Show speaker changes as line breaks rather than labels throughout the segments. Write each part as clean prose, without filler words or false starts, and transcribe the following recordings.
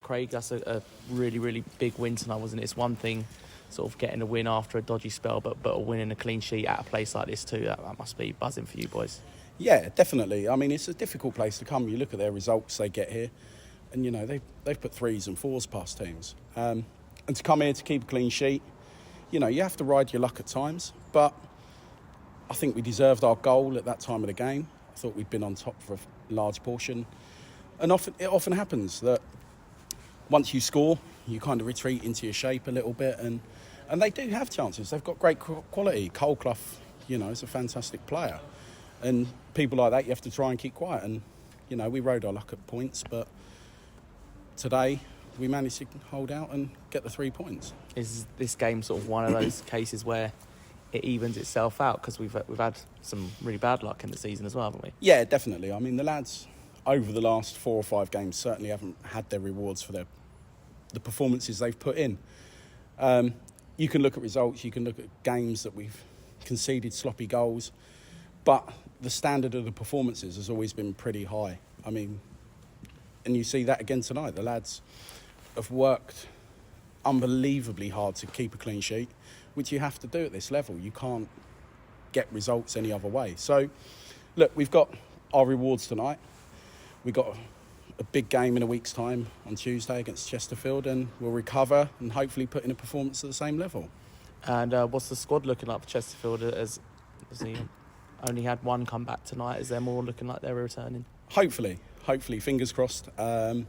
Craig, that's a really, really big win tonight, wasn't it? It's one thing sort of getting a win after a dodgy spell, but a win and a clean sheet at a place like this too, that must be buzzing for you boys.
Yeah, definitely. I mean, it's a difficult place to come. You look at their results they get here, and, you know, they've put 3s and 4s past teams. And to come here to keep a clean sheet, you know, you have to ride your luck at times, but I think we deserved our goal at that time of the game. I thought we'd been on top for a large portion. And it often happens that once you score, you kind of retreat into your shape a little bit, and they do have chances. They've got great quality. Cole Clough, you know, is a fantastic player. And people like that, you have to try and keep quiet. And, you know, we rode our luck at points, but today we managed to hold out and get the 3 points.
Is this game sort of one of those cases where it evens itself out? Because we've had some really bad luck in the season as well, haven't we?
Yeah, definitely. I mean, the lads over the last 4 or 5 games certainly haven't had their rewards for the performances they've put in. You can look at results, you can look at games that we've conceded sloppy goals, but the standard of the performances has always been pretty high. I mean, and you see that again tonight. The lads have worked unbelievably hard to keep a clean sheet, which you have to do at this level. You can't get results any other way. So, look, we've got our rewards tonight. We've got a big game in a week's time on Tuesday against Chesterfield, and we'll recover and hopefully put in a performance at the same level.
And what's the squad looking like for Chesterfield? As he only had one come back tonight, is there more looking like they're returning?
Hopefully, fingers crossed. You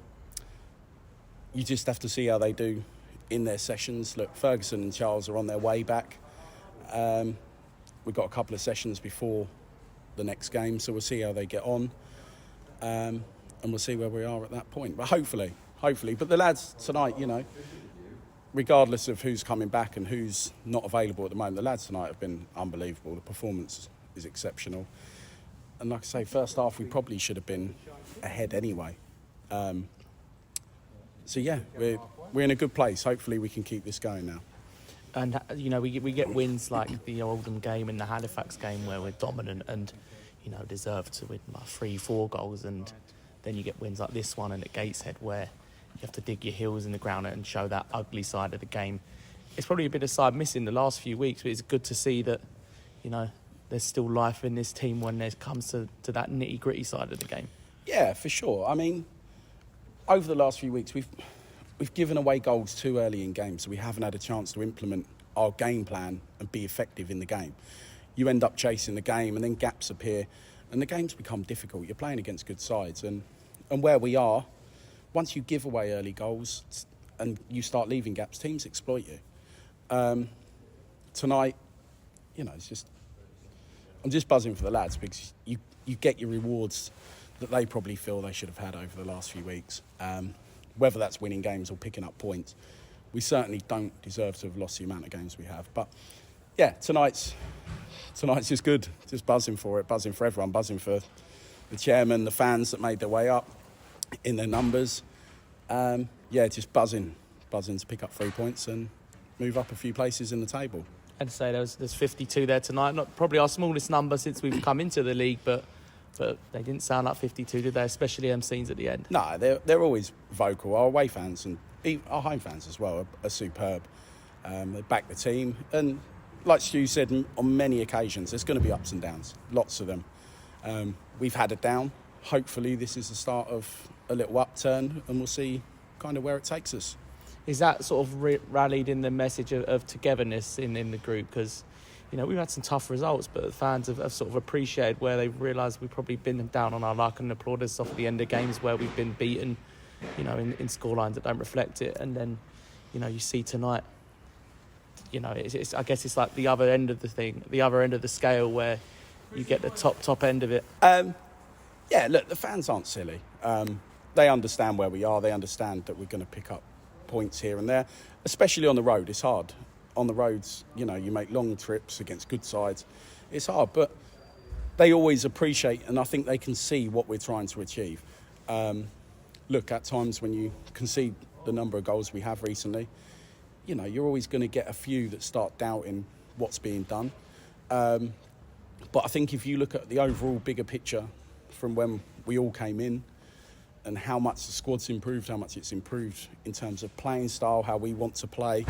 just have to see how they do in their sessions. Look, Ferguson and Charles are on their way back. We've got a couple of sessions before the next game, so we'll see how they get on. And we'll see where we are at that point. But hopefully. But the lads tonight, you know, regardless of who's coming back and who's not available at the moment, the lads tonight have been unbelievable. The performance is exceptional. And like I say, first half we probably should have been ahead anyway. So yeah, we're in a good place. Hopefully we can keep this going now.
And, you know, we get wins like the Oldham game and the Halifax game where we're dominant and, you know, deserve to win like 3-4 goals, and then you get wins like this one and at Gateshead where you have to dig your heels in the ground and show that ugly side of the game. It's probably a bit of side missing the last few weeks, but it's good to see that, you know, there's still life in this team when it comes to that nitty-gritty side of the game.
Yeah, for sure. I mean, over the last few weeks, we've given away goals too early in games, so we haven't had a chance to implement our game plan and be effective in the game. You end up chasing the game and then gaps appear and the games become difficult. You're playing against good sides, and where we are, once you give away early goals and you start leaving gaps, teams exploit you. Tonight, you know, I'm just buzzing for the lads because you get your rewards that they probably feel they should have had over the last few weeks. Whether that's winning games or picking up points, we certainly don't deserve to have lost the amount of games we have. But yeah, tonight's just good. Just buzzing for it, buzzing for everyone, buzzing for the chairman, the fans that made their way up in their numbers. Just buzzing to pick up 3 points and move up a few places in the table.
I'd say there's 52 there tonight. Not probably our smallest number since we've come into the league, but they didn't sound like 52, did they? Especially them scenes at the end.
No, they're always vocal. Our away fans and our home fans as well are superb. They back the team, and like Stu said on many occasions, there's going to be ups and downs, lots of them. We've had a down. Hopefully this is the start of a little upturn, and we'll see kind of where it takes us.
Is that sort of rallied in the message of togetherness in the group? Because, you know, we've had some tough results, but the fans have sort of appreciated where they've realised we've probably been down on our luck and applaud us off the end of games where we've been beaten, you know, in scorelines that don't reflect it. And then, you know, you see tonight, you know, it's I guess it's like the other end of the thing, the other end of the scale where you get the top end of it.
Yeah, look, the fans aren't silly. They understand where we are. They understand that we're going to pick up points here and there, especially on the road. It's hard. On the roads, you know, you make long trips against good sides. It's hard, but they always appreciate, and I think they can see what we're trying to achieve. Look, at times when you concede the number of goals we have recently, you know, you're always going to get a few that start doubting what's being done. But I think if you look at the overall bigger picture from when we all came in, and how much the squad's improved, how much it's improved in terms of playing style, how we want to play.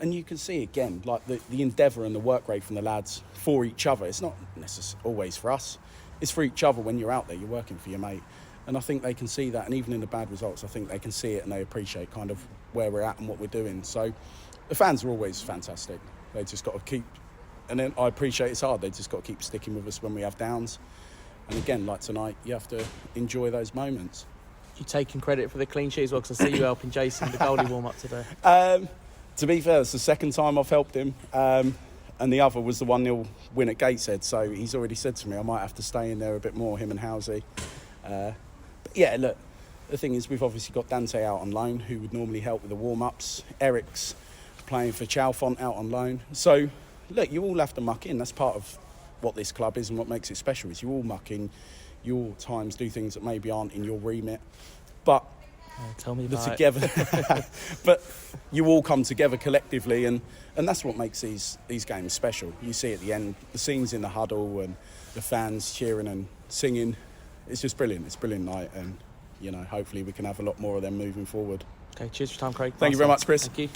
And you can see again, like the endeavour and the work rate from the lads for each other. It's not necessarily always for us. It's for each other. When you're out there, you're working for your mate. And I think they can see that. And even in the bad results, I think they can see it and they appreciate kind of where we're at and what we're doing. So the fans are always fantastic. They just got to keep, and then I appreciate it's hard. They just got to keep sticking with us when we have downs. And again, like tonight, you have to enjoy those moments.
You taking credit for the clean sheet as well? Because I see you helping Jason with the goalie warm-up today.
To be fair, it's the second time I've helped him. And the other was the 1-0 win at Gateshead. So he's already said to me I might have to stay in there a bit more, him and Housey. But yeah, look, the thing is we've obviously got Dante out on loan, who would normally help with the warm-ups. Eric's playing for Chalfont out on loan. So, look, you all have to muck in. That's part of what this club is and what makes it special is you all muck in. You all times do things that maybe aren't in your remit. But
tell me about
together, but you all come together collectively, and that's what makes these games special. You see at the end, the scenes in the huddle and the fans cheering and singing. It's just brilliant. It's a brilliant night, and hopefully we can have a lot more of them moving forward.
Okay, cheers for your time, Craig.
Thank you very much, Chris.
Thank you.